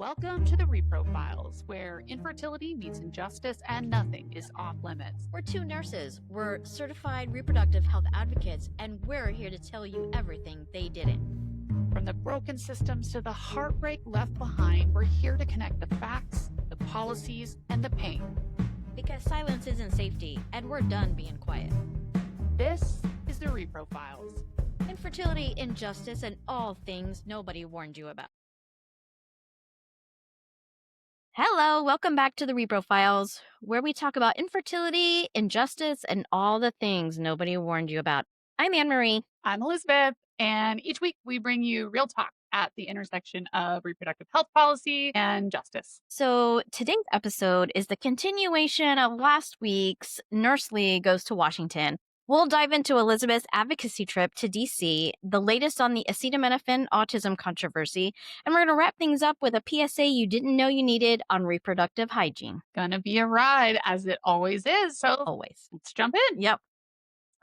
Welcome to the Repro Files, where infertility meets injustice and nothing is off limits. We're two nurses. We're certified reproductive health advocates, and we're here to tell you everything they didn't. From the broken systems to the heartbreak left behind, we're here to connect the facts, the policies, and the pain. Because silence isn't safety, and we're done being quiet. This is the Repro Files. Infertility, injustice, and all things nobody warned you about. Hello, welcome back to the Repro Files, where we talk about infertility, injustice, and all the things nobody warned you about. I'm AnnMarie. I'm Elizabeth, and each week we bring you real talk at the intersection of reproductive health policy and justice. So today's episode is the continuation of last week's Nurse League Goes to Washington. We'll dive into Elizabeth's advocacy trip to D.C., the latest on the acetaminophen autism controversy, and we're going to wrap things up with a PSA you didn't know you needed on reproductive hygiene. Gonna be a ride, as it always is. So Always. let's jump in. Yep.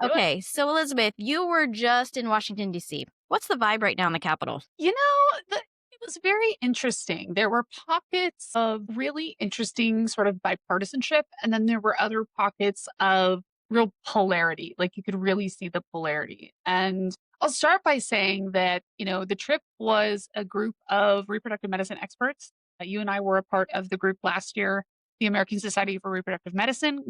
Okay, so Elizabeth, you were just in Washington, D.C. What's the vibe right now in the Capitol? You know, it was very interesting. There were pockets of really interesting sort of bipartisanship, and then there were other pockets of real polarity. Like you could really see the polarity. And I'll start by saying that, the trip was a group of reproductive medicine experts. You and I were a part of the group last year. The American Society for Reproductive Medicine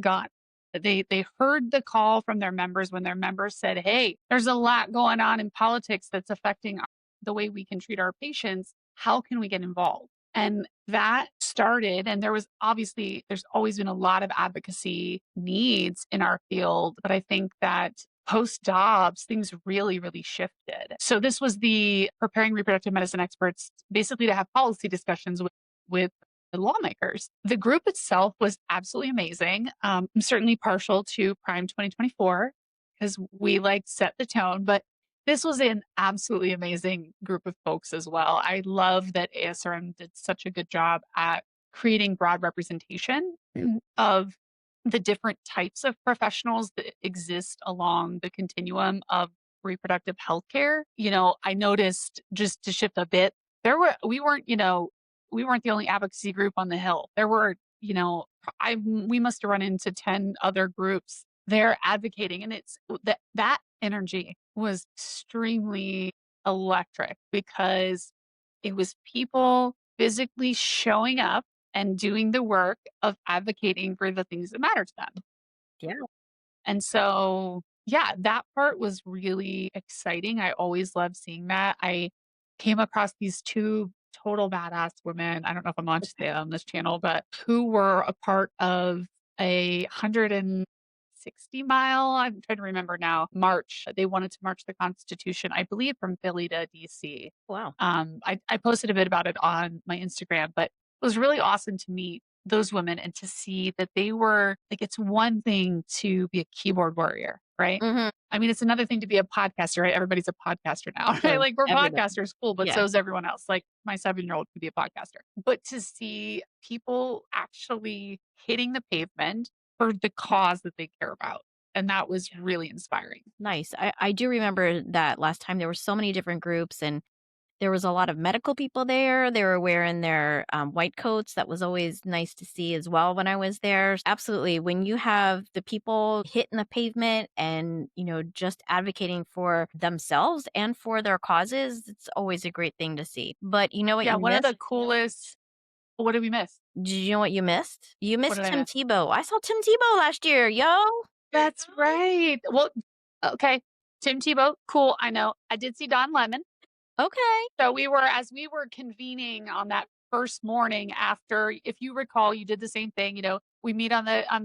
they heard the call from their members when their members said, hey, there's a lot going on in politics that's affecting the way we can treat our patients. How can we get involved? And that started, and there's always been a lot of advocacy needs in our field. But I think that post-Dobbs, things really, really shifted. So this was the preparing reproductive medicine experts basically to have policy discussions with the lawmakers. The group itself was absolutely amazing. I'm certainly partial to Prime 2024 because we set the tone, but this was an absolutely amazing group of folks as well. I love that ASRM did such a good job at creating broad representation of the different types of professionals that exist along the continuum of reproductive health care. I noticed, just to shift a bit, we weren't the only advocacy group on the Hill. There were, we must have run into 10 other groups there advocating. And it's that energy was extremely electric because it was people physically showing up and doing the work of advocating for the things that matter to them. Yeah. And so, that part was really exciting. I always love seeing that. I came across these two total badass women. I don't know if I'm allowed to say it on this channel, but who were a part of a 160-mile, I'm trying to remember now, march. They wanted to march the Constitution, I believe, from Philly to DC. Wow. I posted a bit about it on my Instagram, but it was really awesome to meet those women and to see that they were it's one thing to be a keyboard warrior, right? Mm-hmm. I mean, it's another thing to be a podcaster, right? Everybody's a podcaster now, right? We're podcasters, cool, but so is everyone else. My 7-year-old could be a podcaster. But to see people actually hitting the pavement for the cause that they care about. And that was really inspiring. Nice. I do remember that last time there were so many different groups and there was a lot of medical people there. They were wearing their white coats. That was always nice to see as well when I was there. Absolutely. When you have the people hitting the pavement and, just advocating for themselves and for their causes, it's always a great thing to see. But you know what you one missed? of the coolest. What did we miss? Did you know what you missed? You missed did I Tim miss? Tebow. I saw Tim Tebow last year, yo. That's right. Well, okay. Tim Tebow, cool. I know. I did see Don Lemon. Okay. So as we were convening on that first morning after, if you recall, you did the same thing. We meet on the I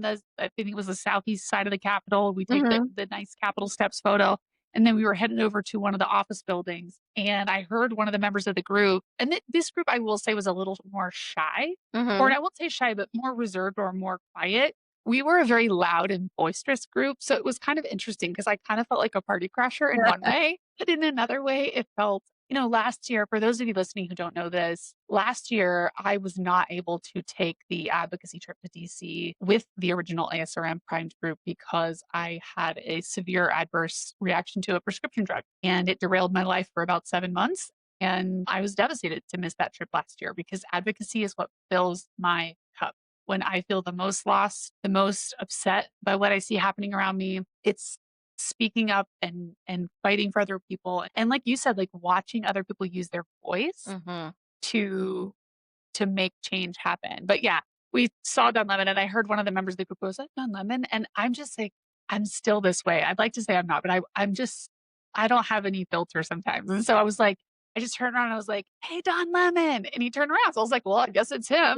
think it was the southeast side of the Capitol. We take the nice Capitol steps photo. And then we were headed over to one of the office buildings. And I heard one of the members of the group, and this group, I will say, was a little more shy, or I won't say shy, but more reserved or more quiet. We were a very loud and boisterous group. So it was kind of interesting because I kind of felt like a party crasher in one way, but in another way, it felt, last year, for those of you listening who don't know this, last year, I was not able to take the advocacy trip to DC with the original ASRM primed group because I had a severe adverse reaction to a prescription drug and it derailed my life for about 7 months. And I was devastated to miss that trip last year because advocacy is what fills my cup. When I feel the most lost, the most upset by what I see happening around me, it's speaking up and fighting for other people. And like you said, like watching other people use their voice Mhm. to to make change happen. But yeah, we saw Don Lemon and I heard one of the members of the group was like, Don Lemon. And I'm just like, I'm still this way. I'd like to say I'm not, but I'm just, I don't have any filter sometimes. And so I was like, I just turned around and I was like, hey, Don Lemon. And he turned around. So I was like, well, I guess it's him.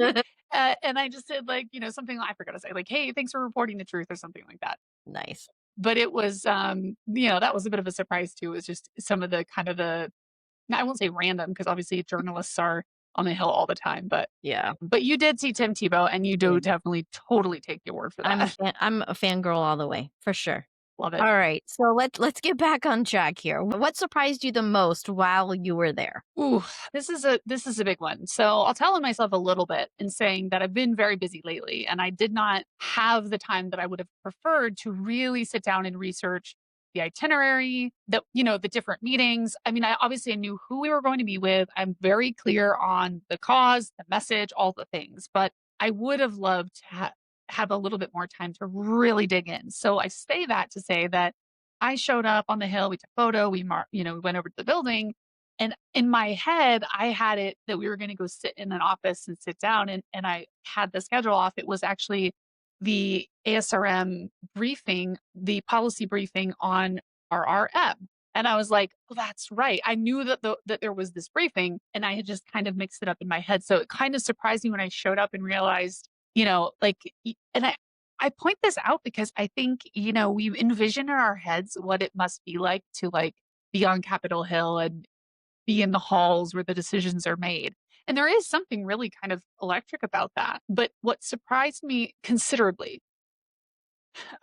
And I just said like, something I forgot to say, like, hey, thanks for reporting the truth or something like that. Nice. But it was, that was a bit of a surprise too. It was just some of the kind of I won't say random because obviously journalists are on the Hill all the time, Yeah. but you did see Tim Tebow and you do definitely totally take your word for that. I'm a fangirl all the way, for sure. Love it. All right, so let's get back on track here. What surprised you the most while you were there? Ooh, this is a big one. So I'll tell on myself a little bit in saying that I've been very busy lately and I did not have the time that I would have preferred to really sit down and research the itinerary, the different meetings. I mean, I obviously knew who we were going to be with. I'm very clear on the cause, the message, all the things, but I would have loved to have a little bit more time to really dig in. So I say that to say that I showed up on the Hill, we took a photo, we went over to the building and in my head, I had it that we were going to go sit in an office and sit down, and I had the schedule off. It was actually the ASRM briefing, the policy briefing on RRM. And I was like, oh, that's right. I knew that there was this briefing, and I had just kind of mixed it up in my head. So it kind of surprised me when I showed up and realized, and I point this out because I think, we envision in our heads what it must be like to be on Capitol Hill and be in the halls where the decisions are made. And there is something really kind of electric about that. But what surprised me considerably,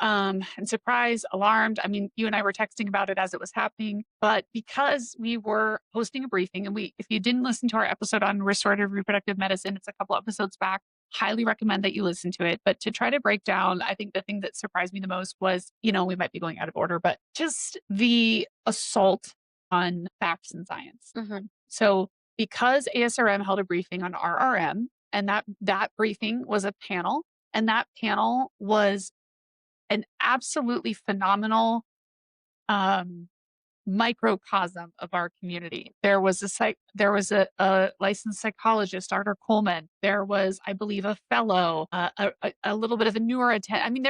and surprised, alarmed, I mean, you and I were texting about it as it was happening, but because we were hosting a briefing and if you didn't listen to our episode on restorative reproductive medicine, it's a couple episodes back. Highly recommend that you listen to it. But to try to break down, I think the thing that surprised me the most was, we might be going out of order, but just the assault on facts and science. Mhm. So because ASRM held a briefing on RRM, and that briefing was a panel, and that panel was an absolutely phenomenal um, microcosm of our community. There was a licensed psychologist, Dr. Coleman. There was, I believe, a fellow, a little bit of a newer attendant. I mean,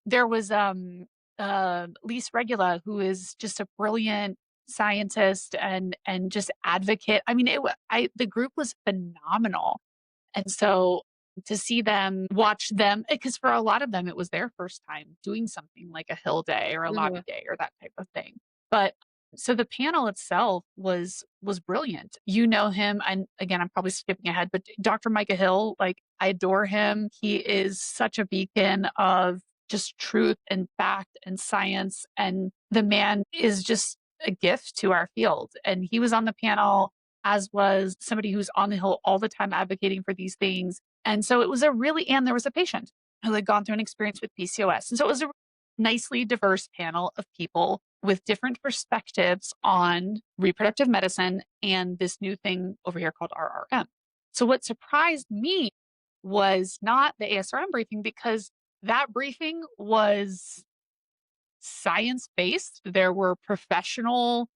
there was Lise Regula, who is just a brilliant scientist and just advocate. I mean, the group was phenomenal. And so to see them, watch them, because for a lot of them, it was their first time doing something like a Hill Day or a lobby Mhm. day or that type of thing. But so the panel itself was brilliant. You know him, and again, I'm probably skipping ahead, but Dr. Micah Hill, like I adore him. He is such a beacon of just truth and fact and science, and the man is just a gift to our field. And he was on the panel as was somebody who's on the Hill all the time advocating for these things. And so it was and there was a patient who had gone through an experience with PCOS. And so it was a nicely diverse panel of people with different perspectives on reproductive medicine and this new thing over here called RRM. So what surprised me was not the ASRM briefing because that briefing was science based. There were professional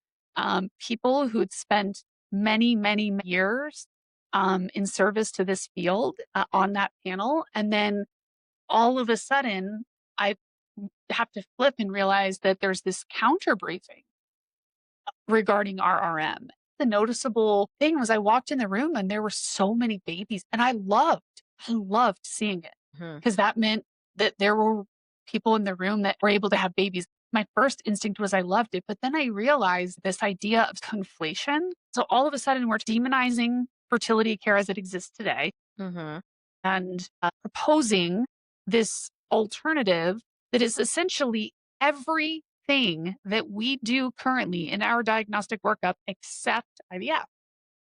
people who'd spent many, many years in service to this field on that panel. And then all of a sudden, I have to flip and realize that there's this counter briefing regarding RRM. The noticeable thing was I walked in the room and there were so many babies, and I loved seeing it Mhm. because that meant that there were people in the room that were able to have babies. My first instinct was I loved it, but then I realized this idea of conflation. So all of a sudden, we're demonizing fertility care as it exists today Mhm. and proposing this alternative that is essentially everything that we do currently in our diagnostic workup except IVF.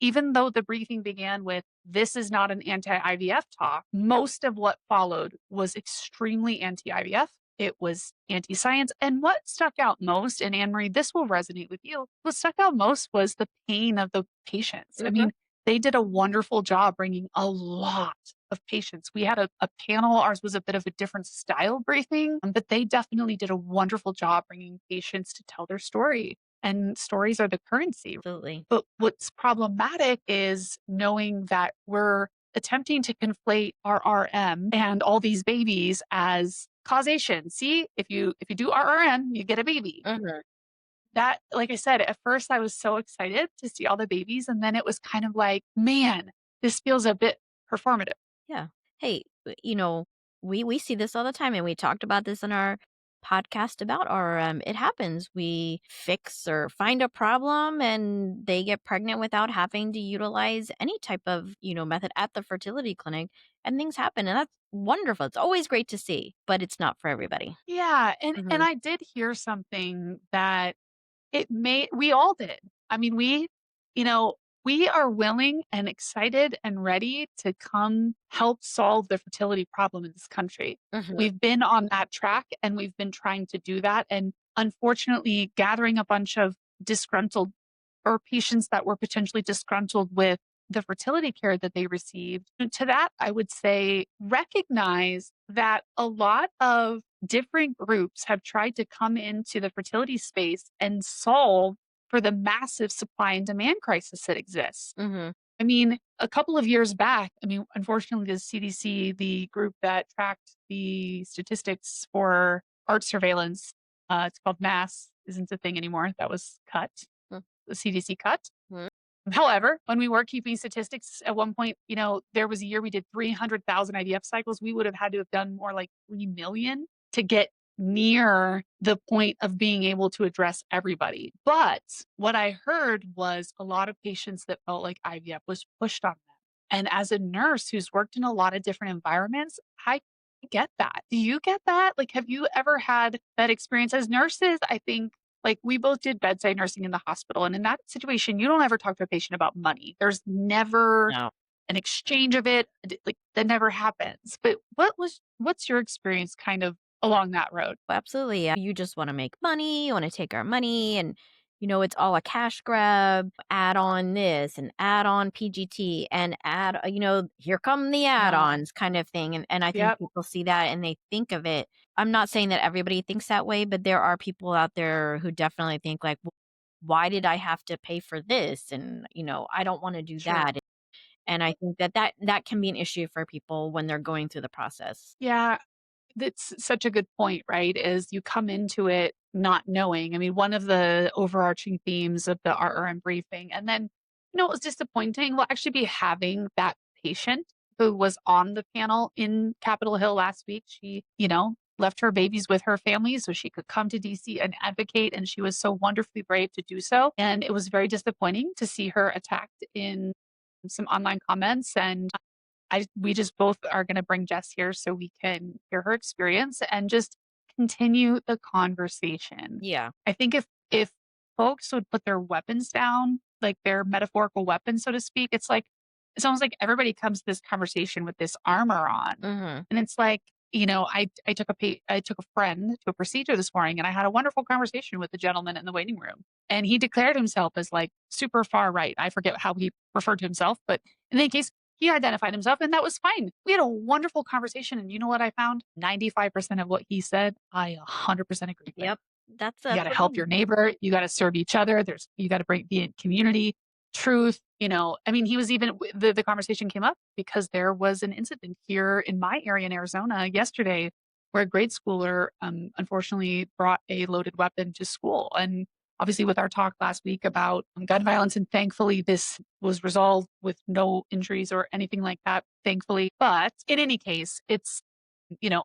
Even though the briefing began with, this is not an anti IVF talk, most of what followed was extremely anti IVF it was anti-science. And what stuck out most, and AnnMarie, this will resonate with you, what stuck out most was the pain of the patients. I Mhm. mean, they did a wonderful job bringing a lot of patients. We had a panel. Ours was a bit of a different style briefing, but they definitely did a wonderful job bringing patients to tell their story. And stories are the currency. Absolutely. But what's problematic is knowing that we're attempting to conflate RRM and all these babies as causation. See, if you do RRM, you get a baby. Mhm. That, like I said, at first I was so excited to see all the babies, and then it was kind of like, man, this feels a bit performative. Yeah. Hey, we see this all the time, and we talked about this in our podcast about our. It happens. We fix or find a problem, and they get pregnant without having to utilize any type of method at the fertility clinic, and things happen, and that's wonderful. It's always great to see, but it's not for everybody. Yeah, and Hmm. I did hear something that we all did. I mean, you know, we are willing and excited and ready to come help solve the fertility problem in this country. Hmm. We've been on that track and we've been trying to do that. And unfortunately, gathering a bunch of disgruntled or patients that were potentially disgruntled with the fertility care that they received. And to that, I would say recognize that a lot of different groups have tried to come into the fertility space and solve for the massive supply and demand crisis that exists. Hmm. I mean, a couple of years back, I mean, unfortunately, the CDC, the group that tracked the statistics for art surveillance, it's called MASS, isn't a thing anymore. That was cut, the CDC cut. However, when we were keeping statistics at one point, there was a year we did 300,000 IVF cycles. We would have had to have done more like 3 million to get near the point of being able to address everybody. But what I heard was a lot of patients that felt like IVF was pushed on them. And as a nurse who's worked in a lot of different environments, I get that. Do you get that? Like, have you ever had that experience as nurses? I think like, we both did bedside nursing in the hospital, and in that situation, you don't ever talk to a patient about money. There's never No. an exchange of it, like, that never happens. But what's your experience kind of along that road? Absolutely. Yeah. You just want to make money. You want to take our money. And, it's all a cash grab. Add on this and add on PGT and add, here come the add No. ons kind of thing. And I think Yep, people see that and they think of it. I'm not saying that everybody thinks that way, but there are people out there who definitely think, like, why did I have to pay for this? And, I don't want to do sure. that. And I think that can be an issue for people when they're going through the process. Yeah, that's such a good point, right? Is you come into it not knowing. I mean, one of the overarching themes of the RRM briefing, and then, it was disappointing. Will actually be having that patient who was on the panel in Capitol Hill last week. She, left her babies with her family so she could come to DC and advocate. And she was so wonderfully brave to do so. And it was very disappointing to see her attacked in some online comments. And we just both are going to bring Jess here so we can hear her experience and just continue the conversation. Yeah. I think if folks would put their weapons down, like their metaphorical weapons, so to speak, it's almost like everybody comes to this conversation with this armor on, Hmm. and it's like I took a friend to a procedure this morning, and I had a wonderful conversation with the gentleman in the waiting room, and he declared himself as like super far right. I forget how he referred to himself, but in any case, he identified himself, and that was fine. We had a wonderful conversation, and you know what I found? 95% of what he said, I 100% agree with. Yep. You That's gotta what help your neighbor, you gotta serve each other, you gotta be in community, truth, I mean, he was even the conversation came up because there was an incident here in my area in Arizona yesterday where a grade schooler, unfortunately brought a loaded weapon to school, and obviously with our talk last week about gun violence, and thankfully this was resolved with no injuries or anything like that, thankfully. But in any case,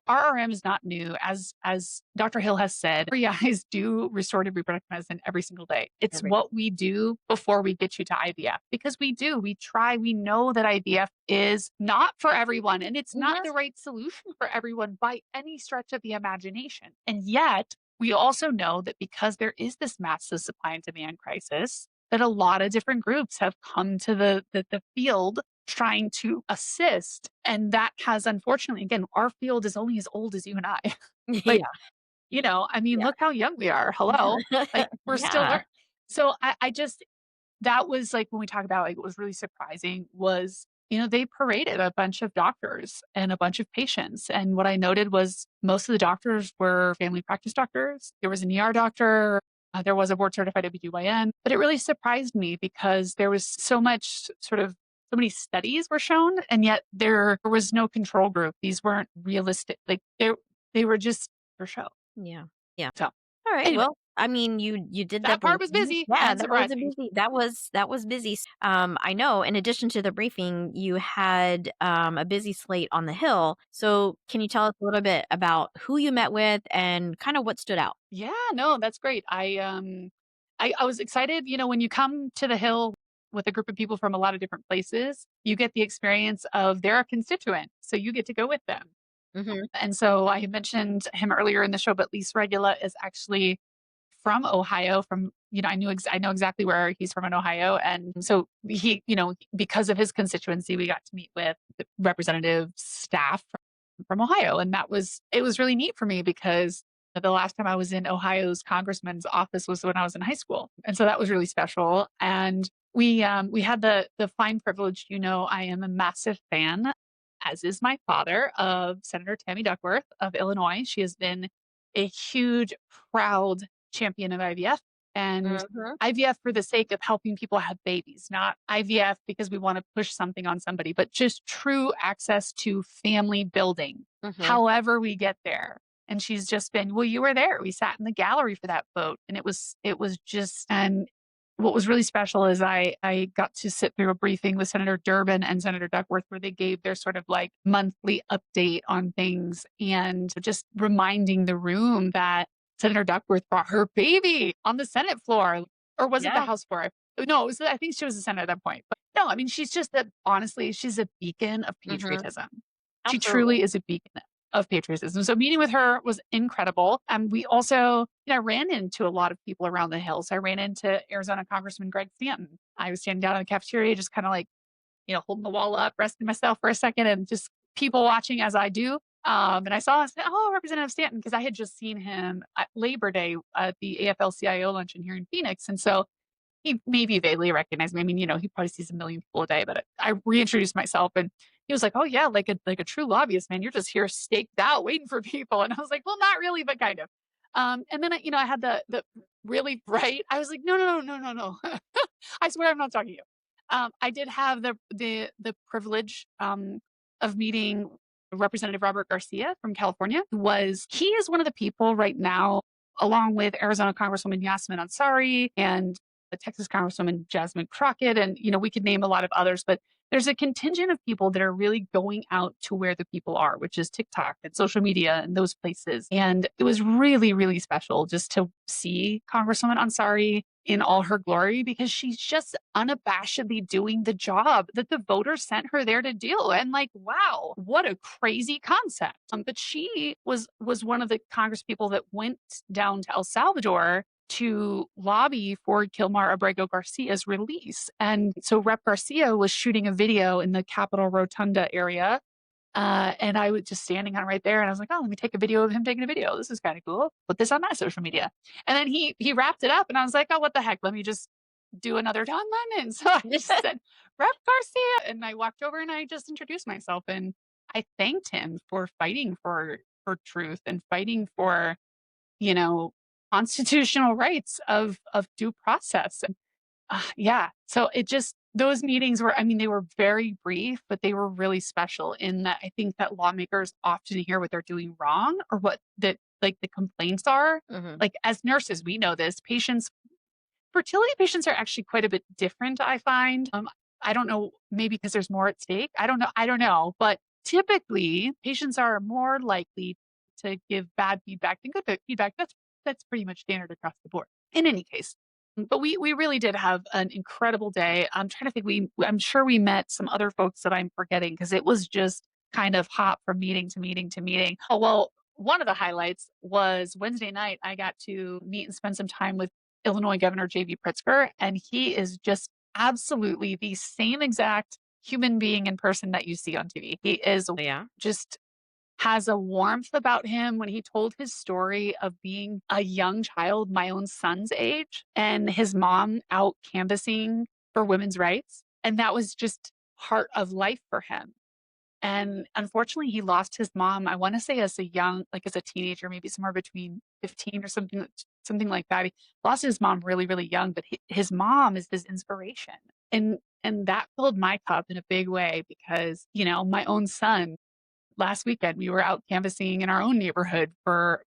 RRM is not new. As Dr. Hill has said, every eyes do restorative reproductive medicine every single day. It's every. what we do before we get you to IVF because we try, we know that IVF is not for everyone and it's not Mhm. the right solution for everyone by any stretch of the imagination. And yet, we also know that because there is this massive supply and demand crisis, that a lot of different groups have come to the field trying to assist. And that has, unfortunately, again, our field is only as old as you and I. Like, Yeah, I mean, yeah. look how young we are. Hello. Like, we're still Yeah. learning. So I just, that was like when we talk about like what was really surprising was, they paraded a bunch of doctors and a bunch of patients. And what I noted was most of the doctors were family practice doctors. There was an ER doctor, there was a board certified OBGYN, but it really surprised me because there was so many studies were shown, and yet there was no control group. These weren't realistic. Like they were just for show. Yeah. Yeah. So All right. anyway, Well, I mean, you did the that part was briefing. busy Yeah, and that was a surprising. busy that was busy. I know in addition to the briefing, you had a busy slate on the Hill. So, can you tell us a little bit about who you met with and kind of what stood out? Yeah, no, that's great. I was excited, when you come to the Hill with a group of people from a lot of different places, you get the experience of they're a constituent, so you get to go with them. Mhm. And so I had mentioned him earlier in the show, but Lise Regula is actually from Ohio. From I know exactly where he's from in Ohio, and so he, because of his constituency, we got to meet with the representative staff from Ohio, and it was really neat for me because the last time I was in Ohio's congressman's office was when I was in high school, and so that was really special. And we had the fine privilege. I am a massive fan, as is my father, of Senator Tammy Duckworth of Illinois. She has been a huge, proud champion of IVF, and Mhm. IVF for the sake of helping people have babies, not IVF because we want to push something on somebody, but just true access to family building, Mhm. however we get there. And she's just been, well, you were there. We sat in the gallery for that vote. And it was just, and what was really special is I got to sit through a briefing with Senator Durbin and Senator Duckworth where they gave their sort of like monthly update on things and just reminding the room that Senator Duckworth brought her baby on the Senate floor. Or was it the Yeah. House floor? No, I think she was the Senate at that point. But no, I mean, she's just that, honestly, she's a beacon of Mhm. patriotism. She Absolutely. truly is a beacon of patriotism. So meeting with her was incredible. And we also, I ran into a lot of people around the hills. I ran into Arizona Congressman Greg Stanton. I was standing down in the cafeteria, just kind of like, holding the wall up, resting myself for a second and just people watching as I do. And I said, oh, Representative Stanton, because I had just seen him at Labor Day at the AFL-CIO luncheon here in Phoenix. And so he maybe vaguely recognized me. I mean, he probably sees a million people a day, but I reintroduced myself and he was like, oh yeah, like a true lobbyist, man. You're just here staked out waiting for people. And I was like, well, not really, but kind of. And then I had the really bright, I was like, no, no, no, no, no, no. I swear I'm not talking to you. I did have the privilege of meeting Representative Robert Garcia from California. He is one of the people right now, along with Arizona Congresswoman Yasmin Ansari and the Texas Congresswoman Jasmine Crockett, and we could name a lot of others, but there's a contingent of people that are really going out to where the people are, which is TikTok and social media and those places. And it was really, really special just to see Congresswoman Ansari in all her glory because she's just unabashedly doing the job that the voters sent her there to do. And like, wow, what a crazy concept. But she was one of the Congress people that went down to El Salvador to lobby for Kilmar Abrego Garcia's release. And so Rep Garcia was shooting a video in the Capitol Rotunda area. And I was just standing on right there and I was like, oh, let me take a video of him taking a video. This is kind of cool. Put this on my social media. And then he wrapped it up and I was like, oh, what the heck? Let me just do another Don Lemon. So I just said, Rep Garcia. And I walked over and I just introduced myself and I thanked him for fighting for truth and fighting for you know, constitutional rights of due process. And yeah, so it just those meetings were, I mean, they were very brief, but they were really special in that I think that lawmakers often hear what they're doing wrong or what that like the complaints are. Mhm. Like as nurses, we know this. Fertility patients are actually quite a bit different, I find. I don't know, maybe because there's more at stake. I don't know. I don't know. But typically, patients are more likely to give bad feedback than good feedback. That's pretty much standard across the board. In any case, but we really did have an incredible day. I'm trying to think. I'm sure we met some other folks that I'm forgetting because it was just kind of hop from meeting to meeting to meeting. Oh well, one of the highlights was Wednesday night. I got to meet and spend some time with Illinois Governor J.B. Pritzker, and he is just absolutely the same exact human being in person that you see on TV. He is Yeah. just has a warmth about him when he told his story of being a young child, my own son's age, and his mom out canvassing for women's rights. And that was just part of life for him. And unfortunately, he lost his mom, I wanna say as a young like, as a teenager, maybe somewhere between 15 or something like that. He lost his mom really, really young, but his mom is his inspiration. And that filled my cup in a big way because, my own son last weekend, we were out canvassing in our own neighborhood for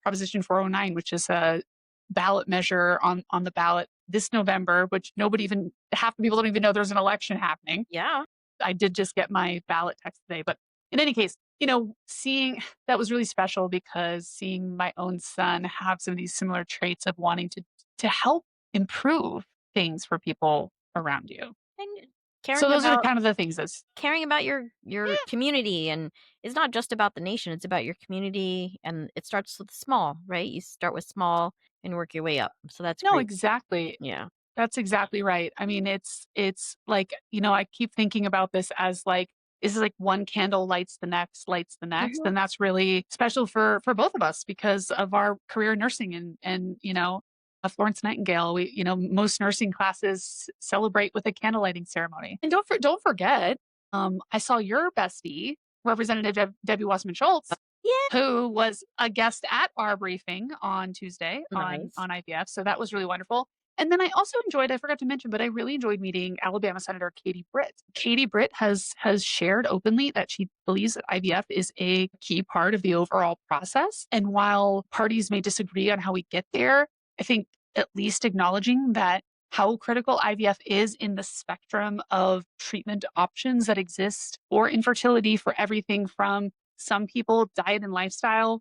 Proposition 409, which is a ballot measure on the ballot this November, which nobody even half the people don't even know there's an election happening. Yeah. I did just get my ballot text today, but in any case, seeing that was really special because seeing my own son have some of these similar traits of wanting to help improve things for people around you. And So caring those are about kind of the things that's caring about your yeah, community, and it's not just about the nation, it's about your community, and it starts with small, right? You start with small and work your way up. So that's no, great. exactly. Yeah. That's exactly right. I mean, it's like, I keep thinking about this as like is like one candle lights the next, Mhm. and that's really special for both of us because of our career in nursing and Florence Nightingale. We most nursing classes celebrate with a candle lighting ceremony. And don't forget, I saw your bestie, Representative Debbie Wasserman Schultz, Yeah. who was a guest at our briefing on Tuesday Nice. on IVF. So that was really wonderful. And then I also enjoyed, I forgot to mention, but I really enjoyed meeting Alabama Senator Katie Britt. Katie Britt has shared openly that she believes that IVF is a key part of the overall process. And while parties may disagree on how we get there, I think at least acknowledging that how critical IVF is in the spectrum of treatment options that exist for infertility for everything from some people, diet and lifestyle,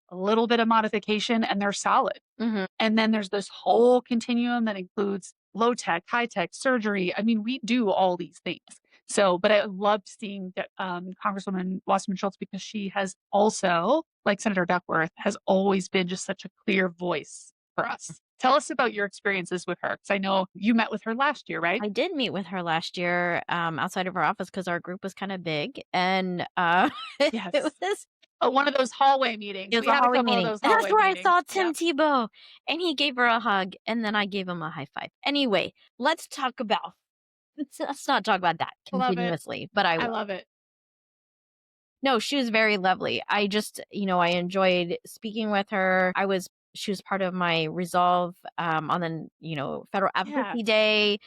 a little bit of modification, and they're solid. Mhm. And then there's this whole continuum that includes low tech, high tech, surgery. I mean, we do all these things. So, but I loved seeing that Congresswoman Wasserman Schultz because she has also, like Senator Duckworth, has always been just such a clear voice for us. Tell us about your experiences with her, because I know you met with her last year, right? I did meet with her last year, outside of our office because our group was kinda big, and, it Yes. was Oh, one of those hallway meetings. it was We a had a hallway couple of meeting, those and that's hallway where I meetings. saw Tim Yep. Tebow, and he gave her a hug, and then I gave him a high five. Anyway, let's not talk about that Love it. continuously, but I I will. love it. No, she was very lovely. I just, I enjoyed speaking with her. She was part of my resolve on the, Federal Yeah. Advocacy Day.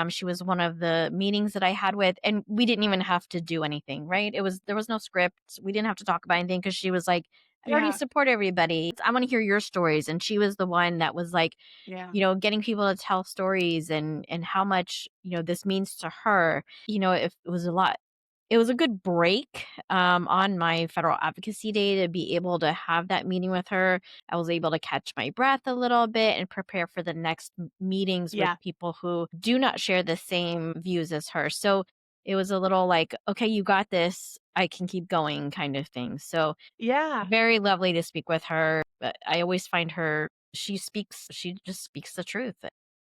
She was one of the meetings that I had with, and we didn't even have to do anything, right? There was no script. We didn't have to talk about anything because she was like, I already Yeah. support everybody. I want to hear your stories. And she was the one that was like, Yeah. getting people to tell stories and how much, this means to her. If it was a lot. It was a good break, on my Federal Advocacy Day to be able to have that meeting with her. I was able to catch my breath a little bit and prepare for the next meetings with Yeah. people who do not share the same views as her. So it was a little like, okay, you got this. I can keep going kind of thing. So Yeah. very lovely to speak with her. But I always find she just speaks the truth.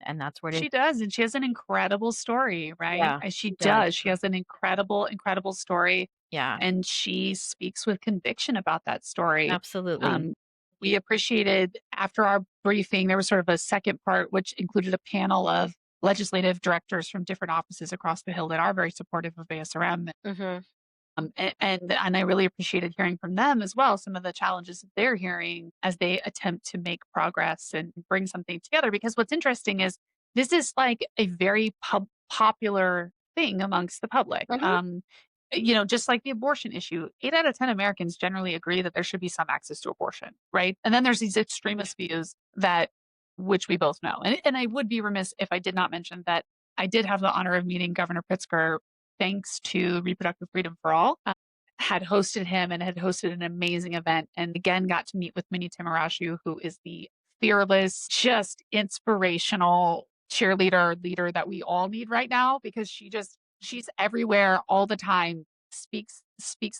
And that's where it is. She does, and she has an incredible story, right? Yeah, She she does. does. She has an incredible, incredible story, Yeah, and she speaks with conviction about that story. absolutely. Um, we appreciated after our briefing, there was sort of a second part, which included a panel of legislative directors from different offices across the Hill that are very supportive of ASRM. Hmm. And I really appreciated hearing from them as well, some of the challenges that they're hearing as they attempt to make progress and bring something together. Because what's interesting is this is like a very popular thing amongst the public. Hmm. Just like the abortion issue, 8 out of 10 Americans generally agree that there should be some access to abortion, right? And then there's these extremist views that, which we both know. And I would be remiss if I did not mention that I did have the honor of meeting Governor Pritzker thanks to Reproductive Freedom for All, had hosted him and had hosted an amazing event. And again, got to meet with Minnie Tamarashu, who is the fearless, just inspirational cheerleader leader that we all need right now because she's everywhere all the time, speaks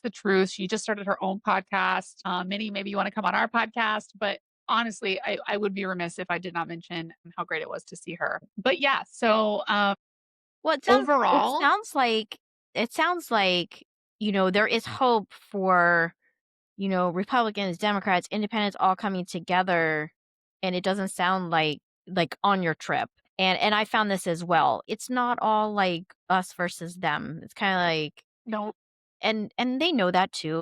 the truth. She just started her own podcast. Minnie, maybe you want to come on our podcast, but honestly, I would be remiss if I did not mention how great it was to see her. But yeah, so Well, it overall, sounds like it sounds like, there is hope for, Republicans, Democrats, independents all coming together, and it doesn't sound like on your trip. And I found this as well. It's not all like us versus them. It's kind of like, No, and they know that too.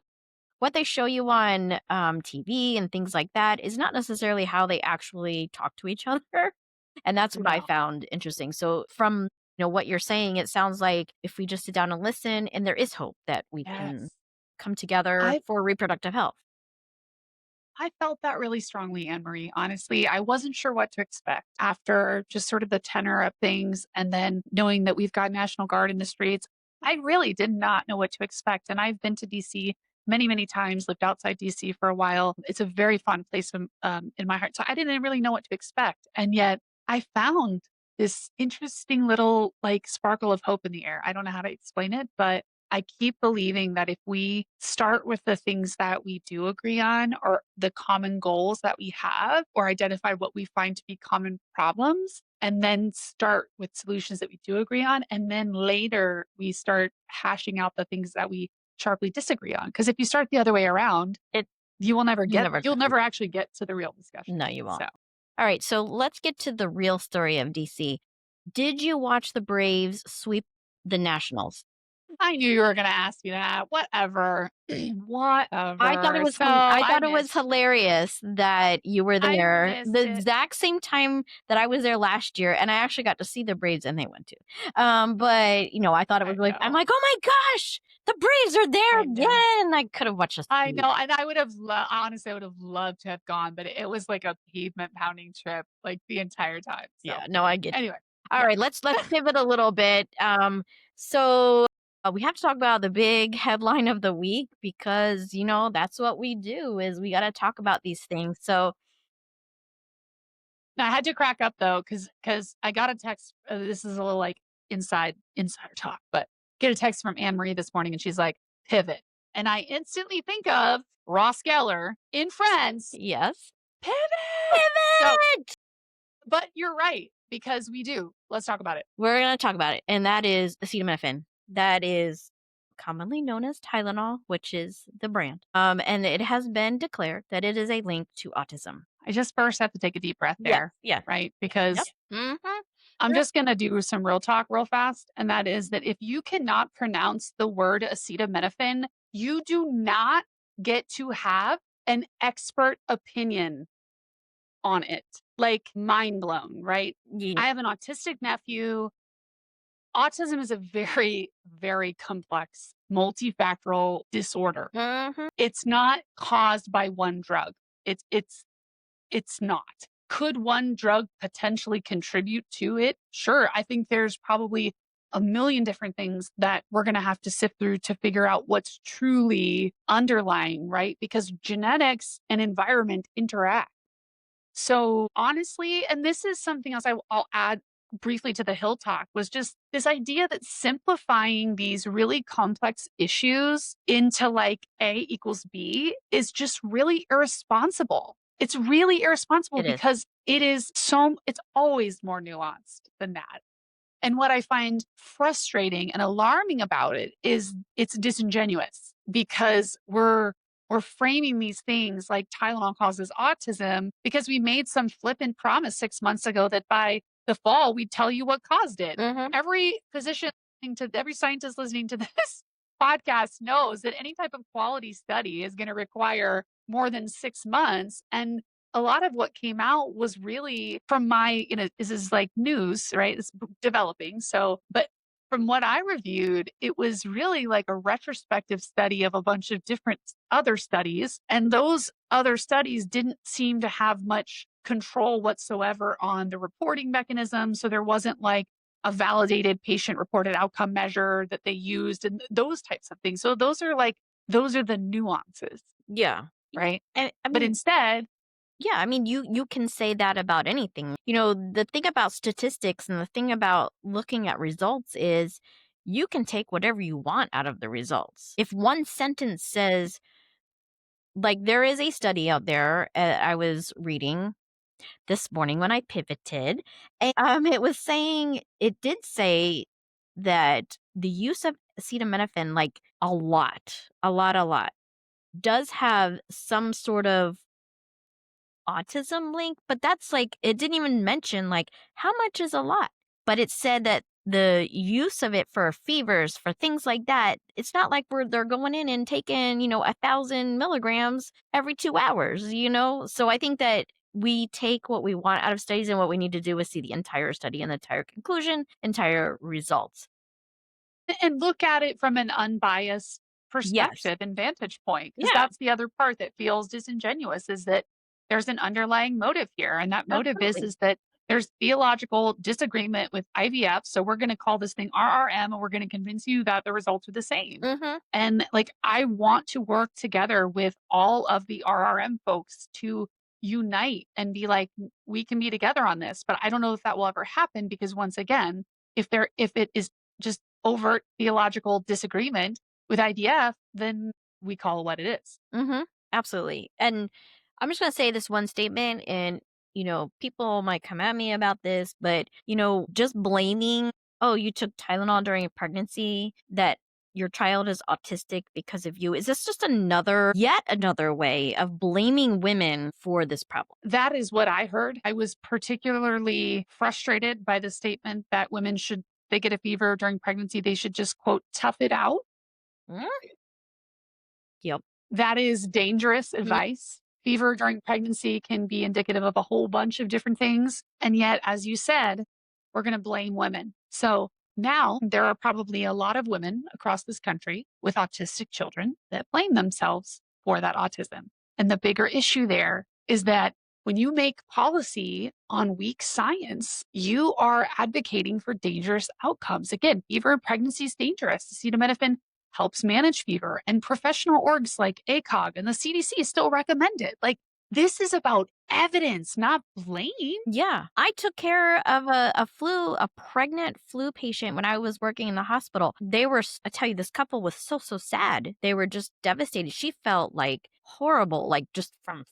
What they show you on TV and things like that is not necessarily how they actually talk to each other. And that's what I no. found interesting. So from what you're saying, it sounds like if we just sit down and listen, and there is hope that we can Yes. come together I for reproductive health. I felt that really strongly, AnnMarie. Honestly, I wasn't sure what to expect after just sort of the tenor of things. And then knowing that we've got National Guard in the streets, I really did not know what to expect. And I've been to DC many, many times, lived outside DC for a while. It's a very fun place in my heart. So I didn't really know what to expect. And yet I found this interesting little like sparkle of hope in the air. I don't know how to explain it, but I keep believing that if we start with the things that we do agree on or the common goals that we have, or identify what we find to be common problems, and then start with solutions that we do agree on, and then later we start hashing out the things that we sharply disagree on. Because if you start the other way around, It you'll never you'll never actually get to the real discussion. No, you won't. So All right, so let's get to the real story of DC. Did you watch the Braves sweep the Nationals? I knew you were going to ask me that. Whatever. Whatever. So I thought it was hilarious that you were I there the missed it. exact same time that I was there last year, and I actually got to see the Braves, and they went too. But I thought it was I really. I'm know. like, oh my gosh, the Braves are there I know. again! I could have watched this. I know. And I would have, honestly, I would have loved to have gone, but it was like a pavement pounding trip, like the entire time. So Yeah, no, I get. anyway, All yeah. right, let's pivot a little bit. So we have to talk about the big headline of the week because that's what we do is we got to talk about these things. So Now, I had to crack up though, because I got a text. This is a little like insider talk, but get a text from AnnMarie this morning, and she's like, "Pivot," and I instantly think of Ross Geller in Friends. yes, Pivot. So, pivot. but you're right because we do. Let's talk about it. We're gonna talk about it, and that is acetaminophen. That is commonly known as Tylenol, which is the brand. And it has been declared that it is a link to autism. I just first have to take a deep breath Yes, there, yes, right? yep. Because Mm-hmm. I'm just going to do some real talk real fast. And that is that if you cannot pronounce the word acetaminophen, you do not get to have an expert opinion on it. Like mind blown, right? Yeah. I have an autistic nephew. Autism is a very, very complex, multifactorial disorder. Mm-hmm. It's not caused by one drug. It's not. Could one drug potentially contribute to it? Sure. I think there's probably a million different things that we're going to have to sift through to figure out what's truly underlying, right? Because genetics and environment interact. So honestly, and this is something else I'll add briefly to the Hill talk, was just this idea that simplifying these really complex issues into like A equals B is just really irresponsible. It's really irresponsible It is. because it's always more nuanced than that. And what I find frustrating and alarming about it is it's disingenuous because we're framing these things like Tylenol causes autism because we made some flippant promise 6 months ago that by the fall we'd tell you what caused it. Mm-hmm. Every physician every scientist listening to this podcast knows that any type of quality study is going to require more than 6 months. And a lot of what came out was really from this is like news, right? It's developing. So, but from what I reviewed, it was really like a retrospective study of a bunch of different other studies. And those other studies didn't seem to have much control whatsoever on the reporting mechanism. So there wasn't like a validated patient reported outcome measure that they used and those types of things. So those are the nuances, Yeah. right? And I But mean, instead, yeah, I mean, you can say that about anything. The thing about statistics and the thing about looking at results is you can take whatever you want out of the results. If one sentence says, like, there is a study out there I was reading this morning when I pivoted, and it did say that the use of acetaminophen, like, a lot, does have some sort of autism link, but that's like it didn't even mention, like, how much is a lot? But it said that the use of it for fevers, for things like that, it's not like they're going in and taking, 1,000 milligrams every 2 hours, you know? So I think that we take what we want out of studies, and what we need to do is see the entire study and the entire conclusion, entire results. And look at it from an unbiased Yes. perspective and vantage point, because Yeah, that's the other part that feels disingenuous is that there's an underlying motive here. And that motive absolutely. is that there's theological disagreement with IVF. So we're going to call this thing RRM and we're going to convince you that the results are the same. Mhm. And like, I want to work together with all of the RRM folks to unite and be like, we can be together on this. But I don't know if that will ever happen because once again, if it is just overt theological disagreement with IDF, then we call it what it is. Mhm. Absolutely. And I'm just going to say this one statement, and people might come at me about this, but just blaming, oh, you took Tylenol during a pregnancy, that your child is autistic because of you. Is this just yet another way of blaming women for this problem? That is what I heard. I was particularly frustrated by the statement that women should they get a fever during pregnancy, they should just quote tough it out. Mm. Yep. That is dangerous advice. Fever during pregnancy can be indicative of a whole bunch of different things. And yet, as you said, we're going to blame women. So now there are probably a lot of women across this country with autistic children that blame themselves for that autism. And the bigger issue there is that when you make policy on weak science, you are advocating for dangerous outcomes. Again, fever in pregnancy is dangerous. Acetaminophen helps manage fever, and professional orgs like ACOG and the CDC still recommend it. Like, this is about evidence, not blame. Yeah, I took care of a pregnant flu patient when I was working in the hospital. I tell you, this couple was so, so sad. They were just devastated. She felt like horrible, like just from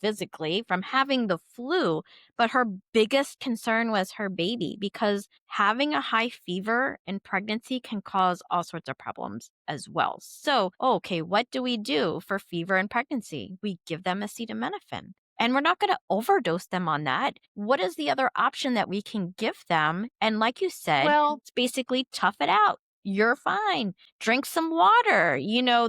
having the flu. But her biggest concern was her baby, because having a high fever in pregnancy can cause all sorts of problems as well. So, okay, what do we do for fever in pregnancy? We give them acetaminophen. And we're not going to overdose them on that. What is the other option that we can give them? And like you said, Well, it's basically tough it out. You're fine. Drink some water,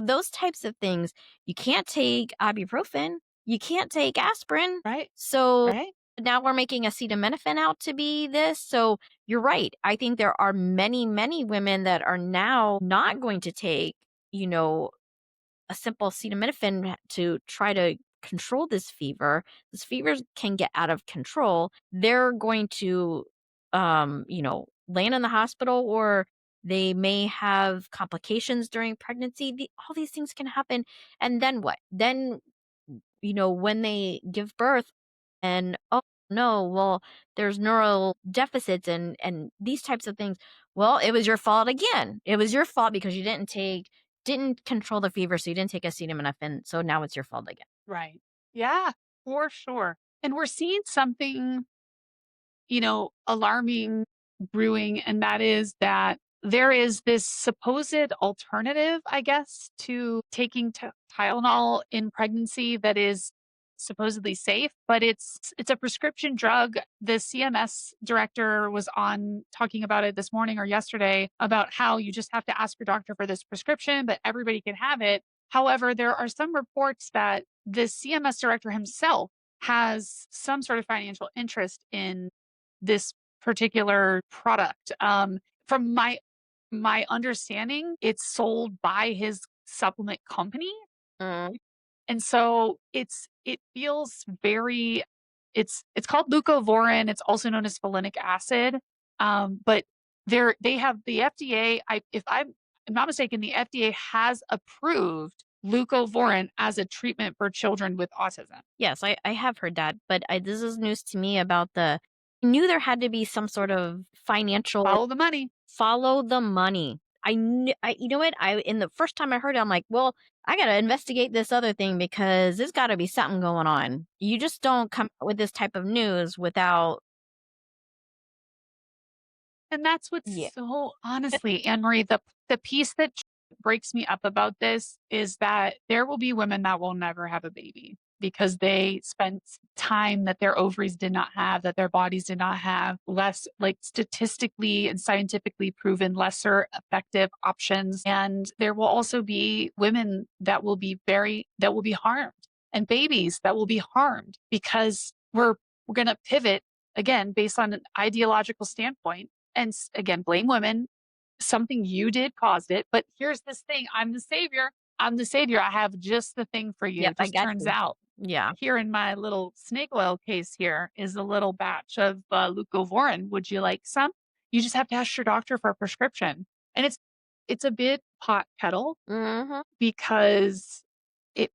those types of things. You can't take ibuprofen. You can't take aspirin. right, So right. now we're making acetaminophen out to be this. So you're right. I think there are many, many women that are now not going to take, you know, a simple acetaminophen to try to control this fever. This fever can get out of control. They're going to, land in the hospital, or they may have complications during pregnancy. All these things can happen. And then what? Then, when they give birth, and oh no, well, there's neural deficits and these types of things. Well, it was your fault again. It was your fault because you didn't control the fever, so you didn't take acetaminophen, so now it's your fault again. Right. Yeah, for sure. And we're seeing something, alarming brewing, and that is that there is this supposed alternative, I guess, to taking Tylenol in pregnancy that is supposedly safe, but it's a prescription drug. The CMS director was on talking about it this morning or yesterday about how you just have to ask your doctor for this prescription, but everybody can have it. However, there are some reports that the CMS director himself has some sort of financial interest in this particular product. From my understanding, it's sold by his supplement company, Mm. and so it feels very it's called leucovorin. It's also known as folinic acid. But they have the FDA. If I'm not mistaken, the FDA has approved leucovorin as a treatment for children with autism. Yes, I have heard that, but this is news to me about I knew there had to be some sort of financial Follow the money. follow the money. You know what? In the first time I heard it, I'm like, well, I got to investigate this other thing because there's got to be something going on. You just don't come out with this type of news without. And that's what's Yeah. so honestly, AnnMarie, the piece that breaks me up about this is that there will be women that will never have a baby because they spent time that their ovaries did not have, that their bodies did not have, less like statistically and scientifically proven lesser effective options. And there will also be women that will be harmed and babies that will be harmed because we're going to pivot again based on an ideological standpoint and again blame women. Something you did caused it. But here's this thing, I'm the savior. I'm the savior. I have just the thing for you. Yep, I Just got turns you. out Yeah. here in my little snake oil case here is a little batch of leucovorin. Would you like some? You just have to ask your doctor for a prescription. And it's a bit pot kettle Mhm. because it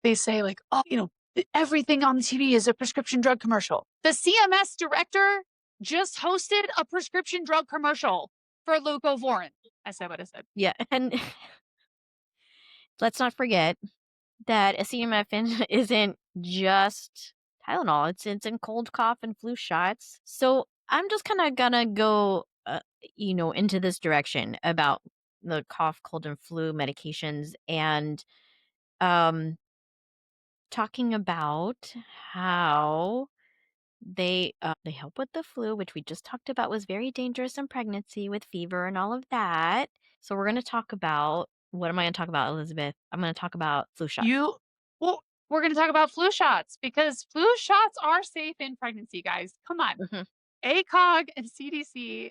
they say like, oh, everything on the TV is a prescription drug commercial. The CMS director just hosted a prescription drug commercial for leucovorin. I said what I said. Yeah, and let's not forget that acetaminophen isn't just Tylenol, it's in cold, cough, and flu shots. So, I'm just kinda gonna go, into this direction about the cough, cold, and flu medications and, um, talking about how they help with the flu, which we just talked about was very dangerous in pregnancy with fever and all of that. So we're gonna talk about what am I gonna talk about, Elizabeth? I'm gonna talk about flu shots. You well, we're going to talk about flu shots because flu shots are safe in pregnancy, guys. Come on. Mhm. ACOG and CDC,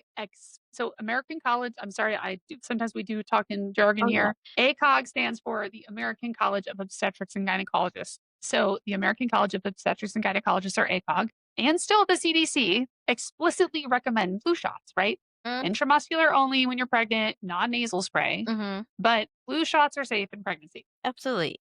so American College. I'm sorry, I do. Sometimes we do talk in jargon Oh, yeah. here. ACOG stands for the American College of Obstetrics and Gynecologists. So the American College of Obstetrics and Gynecologists, or ACOG, and still the CDC explicitly recommend flu shots, right? Mm, Intramuscular only when you're pregnant, non nasal spray. mhm. But flu shots are safe in pregnancy. Absolutely.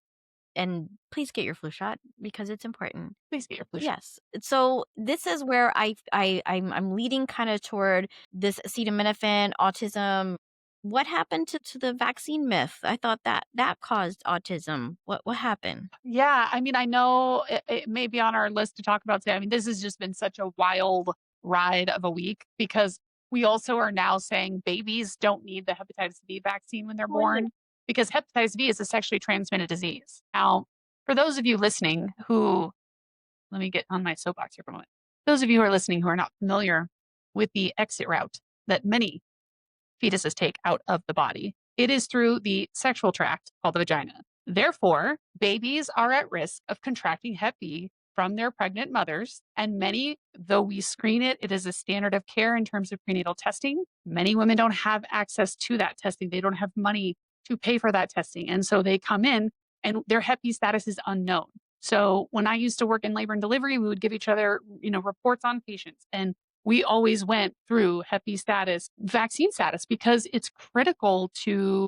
And please get your flu shot because it's important. Please get your flu shot. Yes. So this is where I'm leading kind of toward this acetaminophen, autism. What happened to the vaccine myth? I thought that caused autism. What happened? Yeah, I mean, I know it may be on our list to talk about today. I mean, this has just been such a wild ride of a week because we also are now saying babies don't need the hepatitis B vaccine when they're Oh, yeah. born because hepatitis B is a sexually transmitted disease. Now, for those of you listening who, let me get on my soapbox here for a moment. Those of you who are listening who are not familiar with the exit route that many fetuses take out of the body. It is through the sexual tract called the vagina. Therefore, babies are at risk of contracting Hep B from their pregnant mothers. And many, though we screen it, it is a standard of care in terms of prenatal testing. Many women don't have access to that testing. They don't have money to pay for that testing. And so they come in and their Hep B status is unknown. So when I used to work in labor and delivery, we would give each other, reports on patients. And we always went through Hep B status, vaccine status, because it's critical to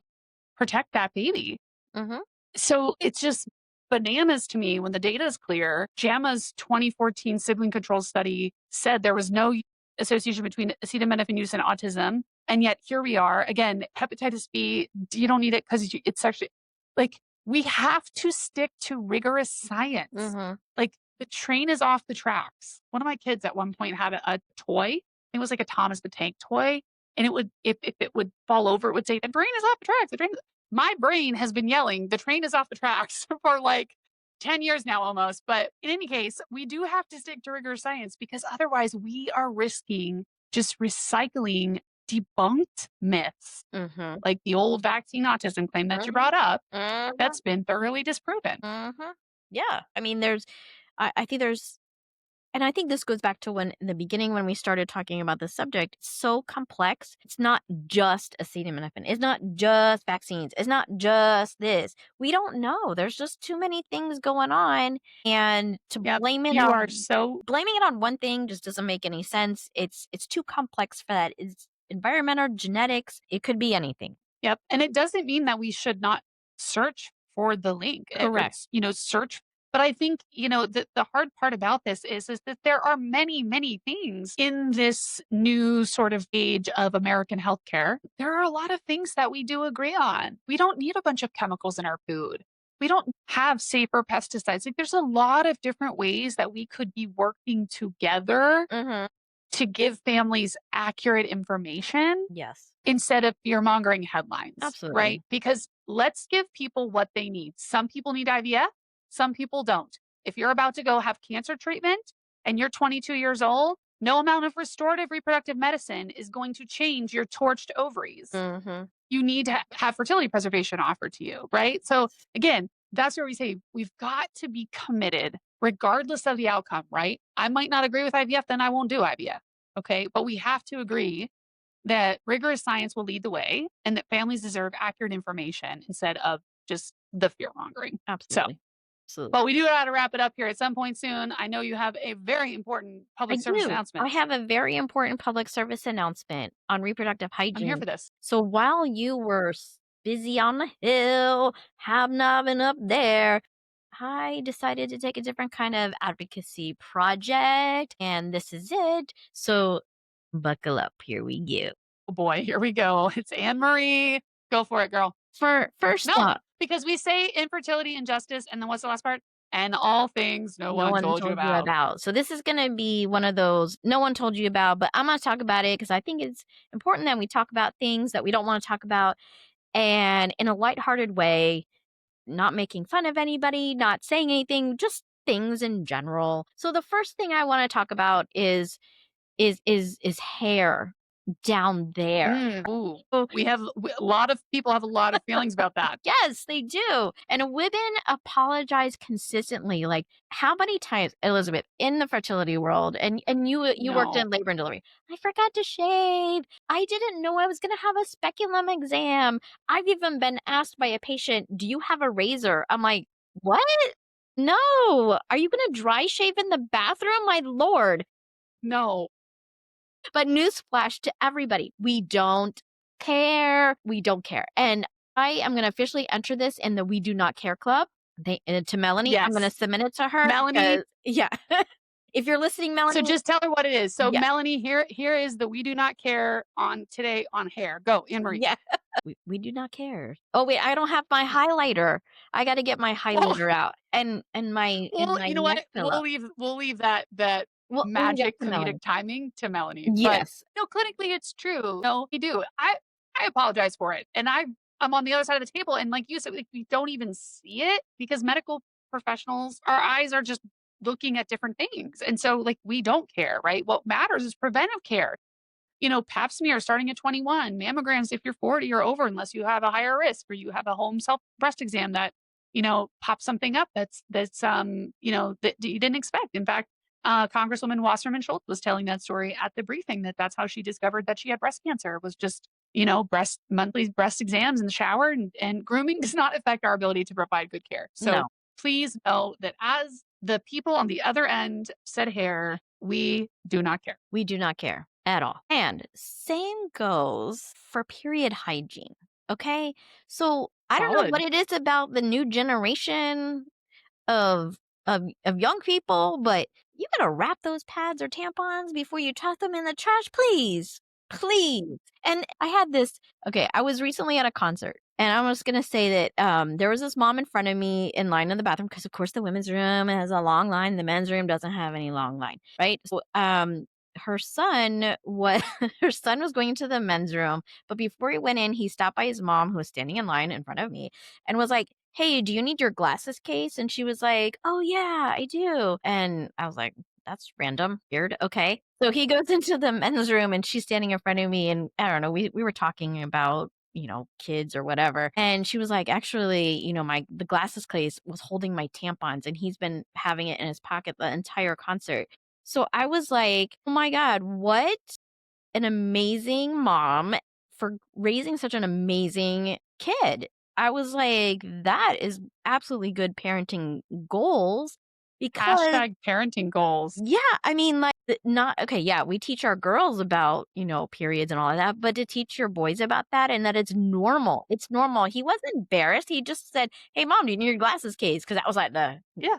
protect that baby. Mhm. So it's just bananas to me when the data is clear. JAMA's 2014 sibling control study said there was no association between acetaminophen use and autism. And yet here we are again, hepatitis B, you don't need it because it's actually like we have to stick to rigorous science. Mhm. Like the train is off the tracks. One of my kids at one point had a toy. It was like a Thomas the Tank toy. And it would, if it would fall over, it would say, the train is off the tracks. My brain has been yelling, the train is off the tracks for like 10 years now almost. But in any case, we do have to stick to rigorous science because otherwise we are risking just recycling debunked myths Mhm. like the old vaccine autism claim that you Mhm. brought up Mhm. that's been thoroughly disproven. Mhm. Yeah. I mean, I think there's and I think this goes back to when in the beginning when we started talking about this subject, it's so complex. It's not just acetaminophen. It's not just vaccines. It's not just this. We don't know. There's just too many things going on. And to Yep. You are so, blaming it on one thing just doesn't make any sense. It's too complex for that. It's environmental, genetics. It could be anything. yep. And it doesn't mean that we should not search for the link or, Correct. search. But I think, the hard part about this is that there are many, many things in this new sort of age of American healthcare. There are a lot of things that we do agree on. We don't need a bunch of chemicals in our food. We don't have safer pesticides. Like there's a lot of different ways that we could be working together Mhm. to give families accurate information Yes. instead of fear-mongering headlines, right? Absolutely. Because let's give people what they need. Some people need IVF, some people don't. If you're about to go have cancer treatment and you're 22 years old, no amount of restorative reproductive medicine is going to change your torched ovaries. Mhm. You need to have fertility preservation offered to you, right? So again, that's where we say we've got to be committed regardless of the outcome, right? I might not agree with IVF, then I won't do IVF. Okay. But we have to agree that rigorous science will lead the way and that families deserve accurate information instead of just the fear mongering. So, Absolutely. Absolutely. but we do got to wrap it up here at some point soon. I know you have a very important I public service do. I announcement. have a very important public service announcement on reproductive I'm here hygiene. for this. So while you were busy on the hill, hobnobbing up there, I decided to take a different kind of advocacy project, and this is it. So buckle up. Here we go. Oh boy, here we go. It's AnnMarie. Go for it, girl. For first No, off, because we say infertility and justice, and then what's the last part? And all things no no one one told you told you about. about. So this is gonna be one of those no one told you about, but I'm gonna talk about it because I think it's important that we talk about things that we don't want to talk about and in a lighthearted way, not making fun of anybody, not saying anything, just things in general. So the first thing I want to talk about is hair down there. Ooh, So a lot of people have a lot of feelings about that. yes, they do. And women apologize consistently. Like how many times, Elizabeth, in the fertility world, and you worked No, in labor and delivery. I forgot to shave. I didn't know I was gonna have a speculum exam. I've even been asked by a patient, "Do you have a razor?" I'm like, "What? No. Are you gonna dry shave in the bathroom? My lord." no, But newsflash to everybody, we don't care. We don't care. And I am going to officially enter this in the We Do Not Care Club. To Melanie, I'm going to yes. submit it to her Melanie, because, yeah. If you're listening, so Melanie, just tell her what it is. So yes, Melanie, here is the We Do Not Care on today on hair. Go, Anne-Marie. yeah, we do not care. Oh wait, I don't have my highlighter. I got to get my Oh, highlighter out and well, my you know neck what? pillow. We'll leave that We'll leave that magic to Melanie. comedic timing to Melanie. But Yes, no, clinically it's true. No, we do. I apologize for it. And I'm on the other side of the table. And like you said, like, we don't even see it because medical professionals, our eyes are just looking at different things. And so like we don't care, right? What matters is preventive care. Pap smear starting at 21, mammograms if you're 40 or over, unless you have a higher risk or you have a home self breast exam that, pops something up that you didn't expect. In fact, Congresswoman Wasserman Schultz was telling that story at the briefing that's how she discovered that she had breast cancer was just, monthly breast exams in the shower and grooming does not affect our ability to provide good care. So no, please know that as the people on the other end said hair, we do not care. we do not care at all. And same goes for period hygiene. Okay. So I don't know what Solid. it is about the new generation of of young people, but you gotta wrap those pads or tampons before you toss them in the trash, please. Please. And I had this okay, I was recently at a concert and I'm just gonna say that there was this mom in front of me in line in the bathroom because of course the women's room has a long line, the men's room doesn't have any long line, right? So her son was her son was going into the men's room, but before he went in, he stopped by his mom who was standing in line in front of me and was like, "Hey, do you need your glasses case?" And she was like, "Oh, yeah, I do." And I was like, "That's random, weird, okay." So he goes into the men's room and she's standing in front of me and I don't know, we were talking about, kids or whatever. And she was like, "Actually, the glasses case was holding my tampons and he's been having it in his pocket the entire concert." So I was like, "Oh my God, what an amazing mom for raising such an amazing kid." I was like, that is absolutely good parenting goals because Hashtag parenting goals. yeah, I mean, like, not okay. Yeah, we teach our girls about, periods and all of that, but to teach your boys about that and that it's normal. It's normal. He wasn't embarrassed. He just said, "Hey, mom, do you need your glasses case?" Because that was like the Yeah,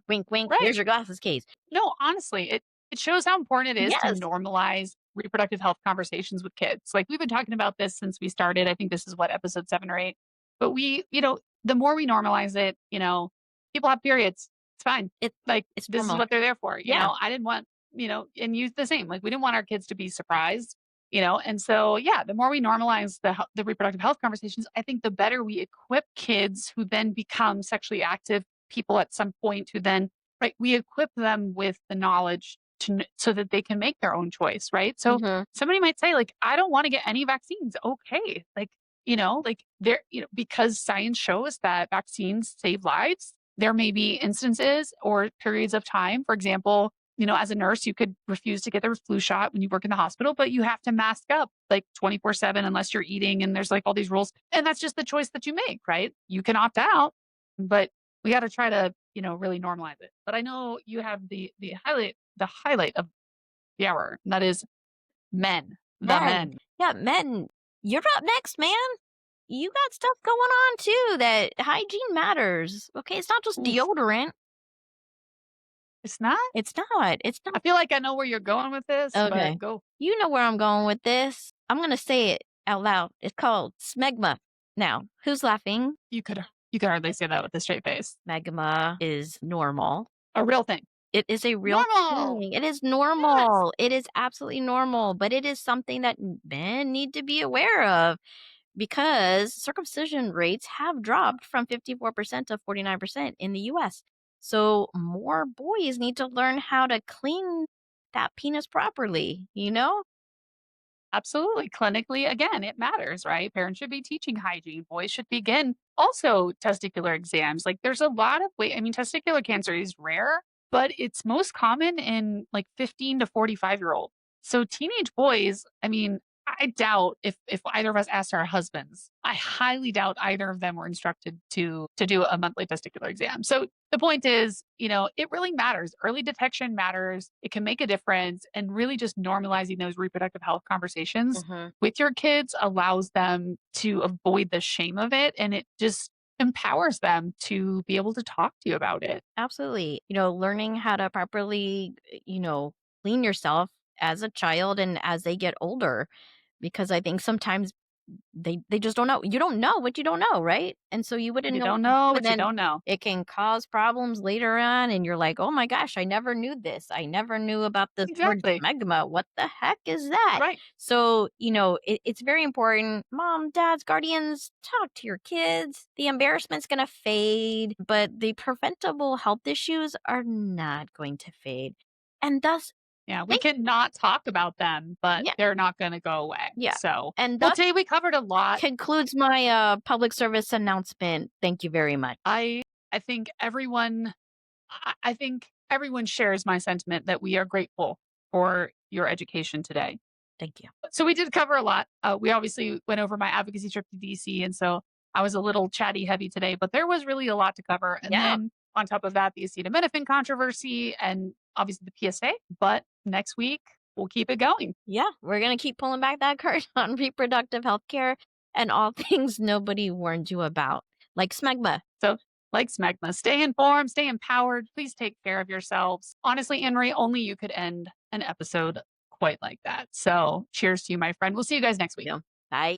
wink, wink. right. Here's your glasses case. No, honestly, it shows how important it is to Yes, normalize reproductive health conversations with kids. Like we've been talking about this since we started. I think this is what episode 7 or 8. But the more we normalize it, people have periods. It's fine. it's Like it's this is normal. what they're there for. Yeah. I didn't want and use the same. Like we didn't want our kids to be surprised. And so, yeah, the more we normalize the reproductive health conversations, I think the better we equip kids who then become sexually active people at some point who then, right, we equip them with the knowledge so that they can make their own choice, right? So Mhm. somebody might say, like, I don't want to get any vaccines. Okay. Like there, because science shows that vaccines save lives, there may be instances or periods of time, for example, as a nurse, you could refuse to get the flu shot when you work in the hospital, but you have to mask up like 24/7 unless you're eating and there's like all these rules. And that's just the choice that you make, right? You can opt out, but we got to try to, really normalize it. But I know you have the highlight of the hour, and that is men, the Men. men. Yeah, men, you're up next, man. You got stuff going on too that hygiene matters, okay? It's not just Oof, deodorant. it's not. It's not. It's I not. feel like I know where you're going with this, but Okay. go. You know where I'm going with this. I'm gonna say it out loud. It's called smegma. Now, who's laughing? You could hardly say that with a straight face. Smegma is normal. A real thing. It is a real Normal. thing. It is Yes. normal. It is absolutely normal, but it is something that men need to be aware of because circumcision rates have dropped from 54% to 49% in the US. So more boys need to learn how to clean that penis properly, you know? Absolutely. Clinically, again, it matters, right? Parents should be teaching hygiene. Boys should begin also testicular exams. Like there's a lot of way. I mean, testicular cancer is rare, but it's most common in like 15 to 45-year-old. So teenage boys, I mean, I doubt if either of us asked our husbands, I highly doubt either of them were instructed to do a monthly testicular exam. So the point is, it really matters. Early detection matters. It can make a difference. And really just normalizing those reproductive health conversations Mhm. with your kids allows them to avoid the shame of it. And it just empowers them to be able to talk to you about it. Absolutely. Learning how to properly, clean yourself as a child and as they get older because I think sometimes they just don't know. You don't know what you don't know, right? And so you wouldn't You know what don't to know do, and what you then don't know. it can cause problems later on, and you're like, "Oh my gosh, I never knew this. I never knew about this word Exactly. smegma. What the heck is that?" Right. So, it's very important. Mom, dads, guardians, talk to your kids. The embarrassment's gonna fade, but the preventable health issues are not going to fade. And thus, Yeah, we thank can not talk about them, but yeah, they're not going to go away. yeah. So, And well, thus today we covered a lot. concludes my, public service announcement. Thank you very much. I think everyone shares my sentiment that we are grateful for your education today. Thank you. So we did cover a lot. We obviously went over my advocacy trip to DC, and so I was a little chatty heavy today, but there was really a lot to cover. And Yeah, then on top of that, the acetaminophen controversy and obviously the PSA. But next week we'll keep it going. yeah, we're gonna keep pulling back that curtain on reproductive health care and all things nobody warned you about, like smegma. So, like smegma, stay informed, stay empowered. Please take care of yourselves. Honestly, AnnMarie, only you could end an episode quite like that. So, cheers to you, my friend. We'll see you guys next week. Bye.